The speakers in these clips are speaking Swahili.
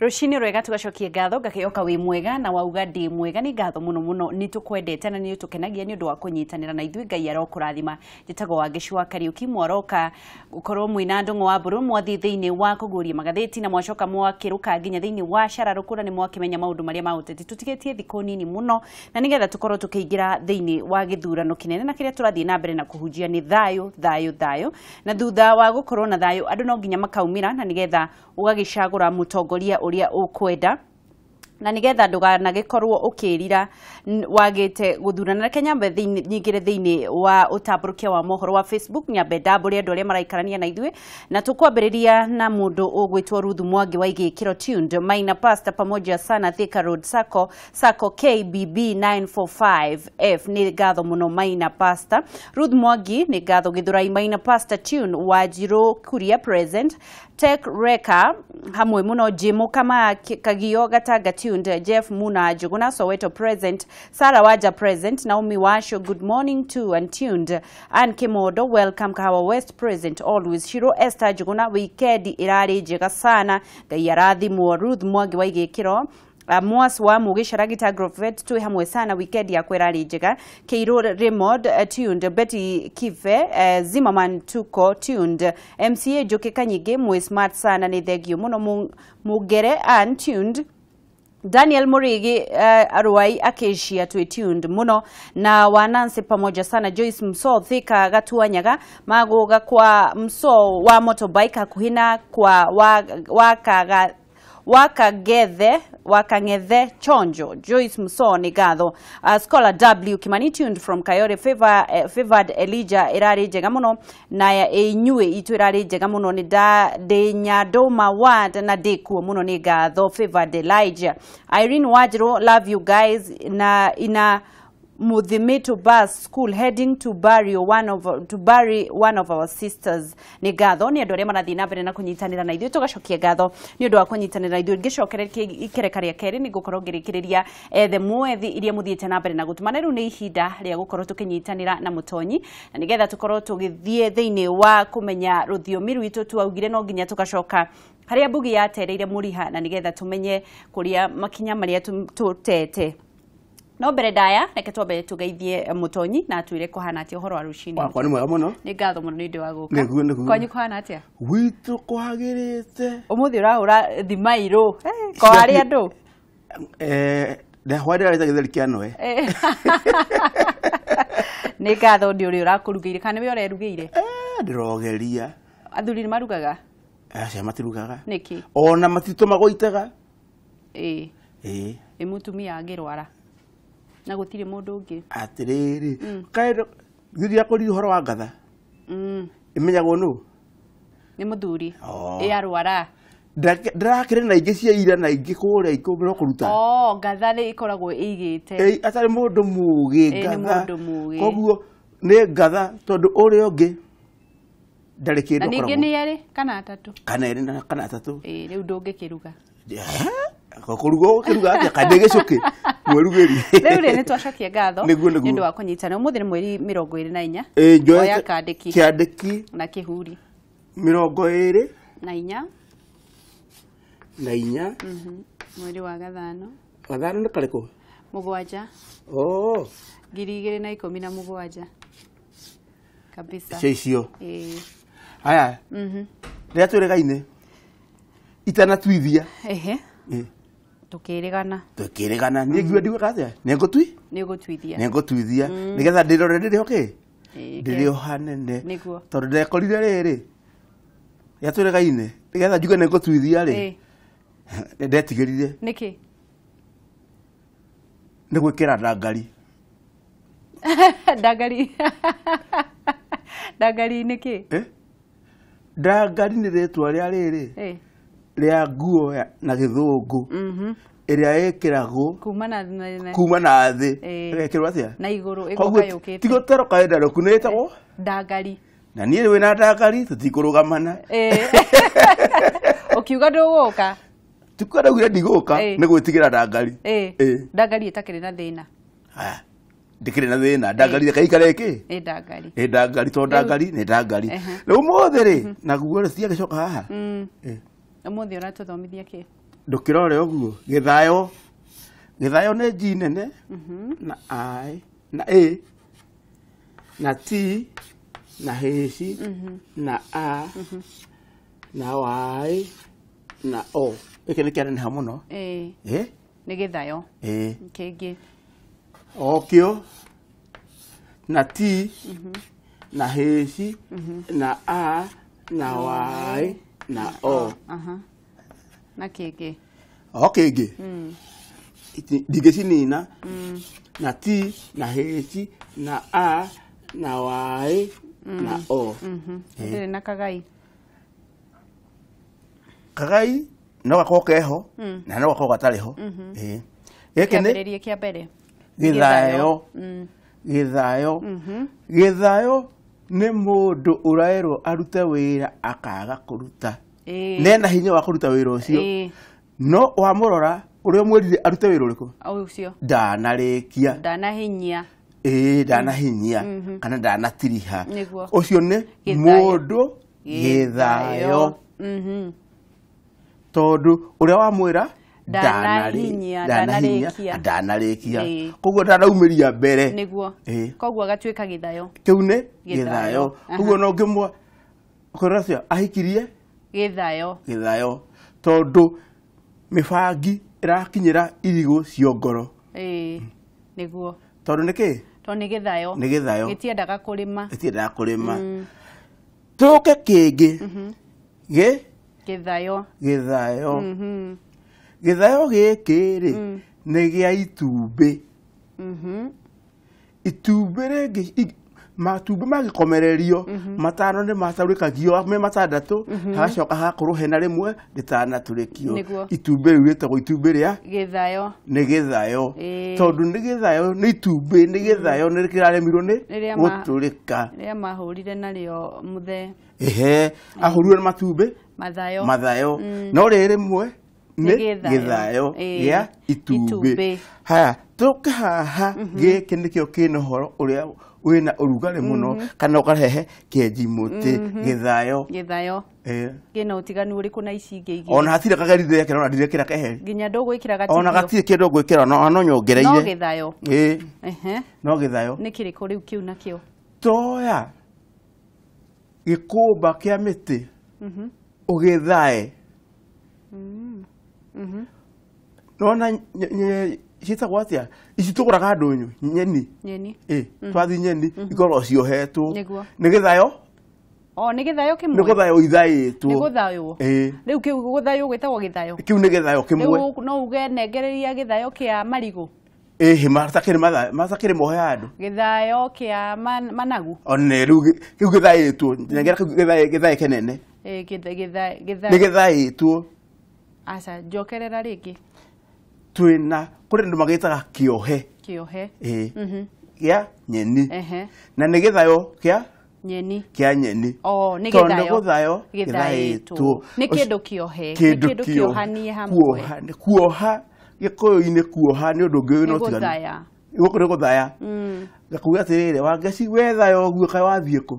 Rushini rwega tugacokia ngatho ngakioka wi mwega na wauga ndi mwega ni ngatho muno ni tukwendete na ni tukenagia ni undu wa kunyitanira na ithui Ngai arokurathima njitagwo wa Gicua Kariuki mworoka ukorwo mwina ndongo wa mburu mwathi thiini wa kuguria magatheti na mwacoka mwakiruka nginya thiini wa shararukura ni mwakimenya maundu maria mauteti tutigetie thiko nini muno na nigetha tukorwo tukiingira thiini wa githurano kinene na kiria turathie na mbere na kuhujia ni thayo na thutha wa gukorwo na thayo andu no nginya makaumira na nigetha ugagicagura mutongoria uria ukwenda na nigetha nduganagikorwo ukirira wagite guthurana na Kenya mbe nyingire thiini wa utamburukia wa mohoro wa Facebook nyambe ndamburi andu aria maraikarania na ithui na tukwambiriria na mundu ugwitwo Ruthu Mwangi wa Igikiro tuned Maina Pastor pamoja sana Thika Road Sacco KBB 945F ni ngatho muno Maina Pastor Ruthu Mwangi ni ngatho Githurai Maina Pastor tune Wanjiru Kuria present Tech Reka hamwe muno Jimo kama Kagio Gataga tuned Jeff Muna Juguna Soweto present Sarah Waja present Naomi Washo good morning to and tuned Ann Kimodo welcome Kahawa West present always Shiro Esther Juguna weekend irari jega sana Ngai arathimwo Ruthu Mwangi wa Igikiro Mwas wa Mugicara Gita Grovet tu hamwe sana weekend ya kwerari njega Keiro Remod tuned Betty Kive Zimmerman Tuko tuned MCA Joke Kanyige mwe smart sana ni thegio muno mugere and tuned Daniel Murigi Arwai Acacia to tuned muno na wananse pamoja sana Joyce Mso Thika Gatuanyaga magoga kwa Mso wa motorbike kuhina kwa wakangethe chonjo Joyce Musoni gatho Scholar W Kimani tuned from Kayore favored Elijah irari njega muno na ya enyue itu irari njega muno ni de nyadoma wad na deku muno ni gatho favored Elijah Irene Wajiro love you guys na ina Mudhimito bus school heading to bury one of our sisters ni gatho ni andu aria marathii na mbere na kunyitanira na ithuĩ tugacokia gatho ni undu wa kunyitanira na ithuĩ ngicokereria ikereka ria keri ni gukorwo ngirikiriria the mwethi iria muthiite na mbere na gutumana riu ni ihinda ria gukorwo tukinyitanira na mutonyi na nigetha tukorwo tugithie thiini wa kumenya ruthiomi rwitu twaugire no nginya tugacoka haria mbugi yatereire muriha na nigetha tumenye kuria makinya maria tutete no mbere ndaya reke twambe tugeithie mutonyi na twire kuhana atia uhoro wa rucini wakwa ni mwega muno ni ngatho muno ni ndi wa guka niguo kwanyu kuhana atia witu kwagirite umuthi urahura thimairu kwa ari andu hwari areta githeri kia noe ni ngatho ndi uri urakurugire kana we urerugire ndirogeria athuri ni marugaga acia matirugaga niki ona matitũmagwo itega mutumia angirwara na gutire mundu ungi atiriri kairo thiria kuri horo wa ngatha imenyagwo nu ni muthuri arwara ndarakire na ingi cia ira na ingi kuria ikumbira kuruta ngatha ni ikoragwo igite atari mundu mugi ngatha koguo ni ngatha tondu uria ungi ndari kindu koragwo na ningi ni yari kana atatu kana eri na kana atatu riu ndungikiruga kokurugo kiruga atia kadege coke mwerugeri riu ni twacokia ngatho ni ndu wa kunyitana umuthi ni mweri 24 njoya kiandiki na kihuri 24 na inya mweri wa gathano ni kariko mugwanja 2017 kabisa icio aya ria twirigaine itana twithia tukirigana ni ngiwe ndiwe kathia negutwithia nigetha ndirore ndirioke ndirio hanene tondu ndekorire riri yaturigaine nigetha njuge negutwithia ri ndetigirire niki ni gwikira ndangari ndangari niki ndangari ni ritwa ria riri ria nguo na githungu iria ikiragwo kuma na thi ikirwa atia na iguru igokayukite tigotero kaenda rokunetagwo ndangari na niĩ wĩna ndangari tutikurugamana ukiuga nduguka tukwenda ndigũka nĩ gwĩtigĩra ndangari ndangari itakĩrĩ na thĩna ndikire na thina ndangari kaikare iki ndangari to ndangari ni ndangari rĩu mũthĩ rĩ naguo rĩ cia gĩcoka haha mũthĩ ũratũthomithia kĩ ndukirore uguo githayo nä G nene na I na A na T na H na A na Y na O eke nä kä aneneha må no nä gä thayo kä ngä kä o na T na H na A na Y na O na kä ngä kä ngä ndigä cinina na T na H na A na Y na O ndä na kagai no gakorwo keho na no gakorwo gatarä ho gäkä nä kä mbere gäthayo nä må ndå å raärwo arute wä ra akaga kå ruta nena hinya wa kå ruta wä ra å cio no wamå rora å rä a mwärire arute wä ra å rä kå ndanarä kia ndanahinyia kana ndanatiriha å cio nä må ndå gä thayo tondå å rä a wamwä ra ndanarä kia koguo ndanaumä ria mbere koguo gatuä ka gä thayo kä u nä gä thayo koguo no ngä mwa kåracio ahikirie gä thayo tondå mä bangi ä rakinyä ra irigå ciongoro niguo tondå nä kä nä gä thayo gä tiendaga kå rä ma tå ke kä ngä gä thayo gä kä rä nä gä a itumbä itumbä rä ngä matumbä magä komererio matano nä matarå rä kagio me matandatå hagacoka hagakorwo hena rä mwe rĩtanatå rä kio itumbä rä u rä tagwo itumbä rä a nä gä thayo tondå nä gä thayo nä itumbä nä gä thayo nä kä raremirwo nä gå tå rä ka mahå rire narĩo mũthe ahå rirwo nä matumbä mathayo no rä rĩmwe nä gä thayo gä a itumbä haya tå kä haha gä kä nä kä o kä na å horo å rä a wä na å rugarä må no kana å karehe kenji må tä gä thayo gä na å tiganu å rä kå na ici ingä igä ona hatirä kagarithä reke ona ndirä kä ra keheri nginya ndå gwä kä ra ona gatirä kä ndå gwä kä ra no nyongereire no gä thayo no gä thayo nä kä rä kå rä u kä u nakä o toya gä kå mba kä a mä tä å gä thae nona ciätagwo atä a ici tå gå raga ndå nyeni twathi nyeni ikorwo ciohetwo nä gä thayo nä gä thayo kä nä gå thayo ithaä two rä u kä u gå thayo gwä tagwo gä thayo kä u nä gä thayo kä mwe no uge nengereria gä thayo kä a marigå matakä rä mohe andå gä thayo kä a managu one rä u kä u gä thaä two nengera gä thaä kenene nä gä thaä two aca njokerera rä ngä twina kå rä andå magä taga kä ohe gä a nyeni na nä gä thayo kä a nyeni tondå nä gå thayo gä thaä two nä kä ndå kä ohe nä kä ndå kä ohanie hamwe kuoha gä kå yå-inä kuoha nä å ndå å ngä wä na å tiganu gå kå nä gå thaya gakuga atä rä rä wangeci we thayo guo kaä wathiä kå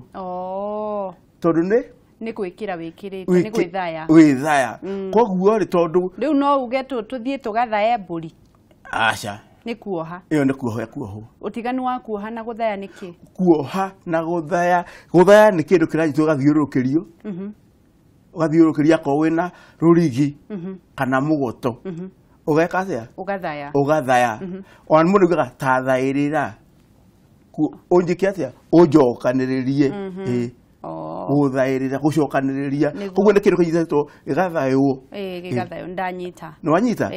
tondå nä gwä kä ra wä kä rä te nä gwä thaya wä thaya koguo rä tondå rä u no uge tå thiä tå gathae mbå aca nä kuoha ä yo nä kuoha kuohwo å tiganu wa kuoha na gå thaya nä kä kuoha na gå thaya nä kä ndå kä ranyitwo gathiå rå kä rio å gathiå rå kä ria akorwo wä na rå rigi kana må goto å geka atä a å gathaya ona må ndå ugaga ta thaä rä ra å njä ke atä a å njokanä rä rie gå thaä rä ra gå cokanä rä ria koguo nä kä ndå kä nyithetwo gä gathaä ndanyita nä wanyita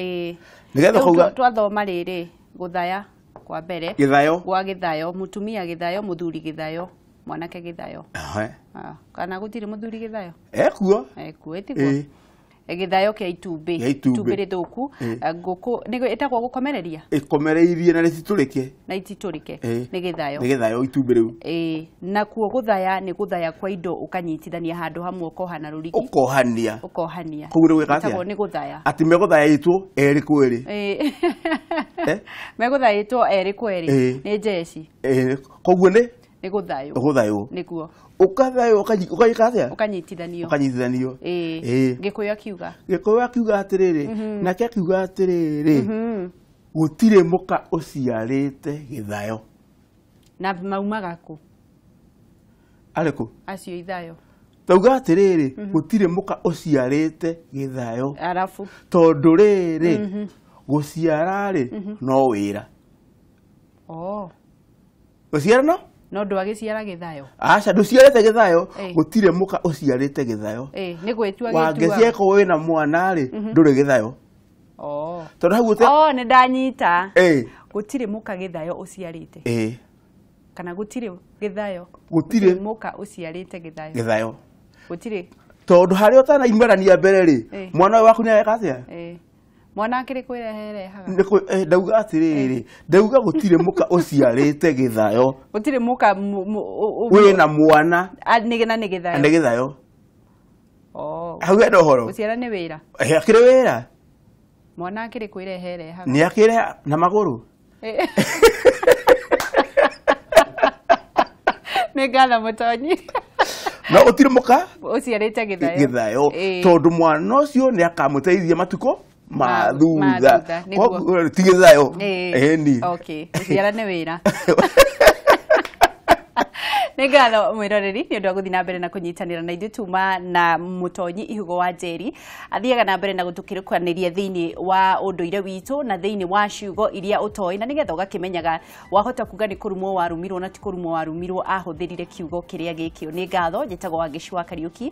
nä getha twathoma rä rä gå thaya kwa mbere gä thayo gwa gä thayo må tumia gä thayo må thuri gä thayo mwanake gä thayo kana gå tirä må thuri gä thayo ekuo ekuo ä gä thayo kä a itumbä rä thå ku ä tagwo gå komereria ä komereirie na rä ititå rä ke nä gä thayo itumbä rä u nakuo gå thaya nä gå thaya kwa indo å kanyitithania handå hamwe å kohana rå rigi å kohania koguo rä gwä ka atä nä gå thaya atä megå thaya two erä kwä rä megå thayä two erä kwä rä nä njeci koguo nä Nĩ gũthayũ. Gũthayũ. Nĩguo. Ũkathayũ ũkanyika atĩa? Ũkanyitithanio. Ũkanyitithanio. Gĩkũyũ akiuga. Gĩkũyũ akiuga atĩrĩrĩ, nake akiuga atĩrĩrĩ, gũtirĩ mũka ũciarĩte gĩthayo. Na maumaga kũ? Arĩkũ? Acio ithayo. Tauga atĩrĩrĩ, gũtirĩ mũka ũciarĩte gĩthayo. Arabu. Tondũ rĩrĩ, gũciara-rĩ no wĩra. Gũciara no? No ndwagĩciara gĩthayo. Aca ndũciarĩte gĩthayo, gũtirĩ mũka ũciarĩte gĩthayo. Nĩ gwĩtua gĩtua. Wangĩcieka wĩna mwana-rĩ, ndũrĩ gĩthayo. Tondũ hau nĩ ndanyita. Gũtirĩ mũka gĩthayo ũciarĩte. Kana gũtirĩ gĩthayo. Gũtirĩ mũka ũciarĩte gĩthayo. Gĩthayo. Gũtirĩ. Tondũ harĩa ũtanaimĩrania mbere-rĩ, mwana ũyũ waku nĩareka atĩa? Mwana akĩrĩ kwĩrehaga. Ndauga atĩrĩrĩ, ndauga gũtirĩ mũka ũciarĩte gĩthayo. Gũtirĩ mũka wĩna mwana. Nĩ gĩthayo. Nĩ gĩthayo. Hau enda ũhoro. Gũciara nĩ wĩra. Akĩrĩ wĩra. Mwana akĩrĩ kwĩrehaga. Nĩ akĩreha na magũrũ. Nĩ ngatho Mũtonyi. No gũtirĩ mũka ũciarĩte gĩthayo. Tondũ mwana ũcio nĩ akamũteithia matukũ ma thutha. Ti gĩthayo. Gũciara nĩ wĩra. Nĩ ngatho mwĩroreri nĩ ũndũ wa gũthiĩ na mbere na kũnyitanĩra na ithuĩ tuma na Mũtonyi Ihugo wa Njeri athiaga na mbere na gũtũkĩrũkanĩria thĩinĩ wa ũndũire witũ na thĩinĩ wa ciugo iria ũtoĩ na nĩgetha ũgakĩmenyaga wahota kuga nĩ kũrumwo warumirwo na ti kũrumwo warumirwo ahũthĩrire kiugo kĩrĩa gĩkĩo. Nĩ ngatho njĩtagwo Wangeci wa Kariuki.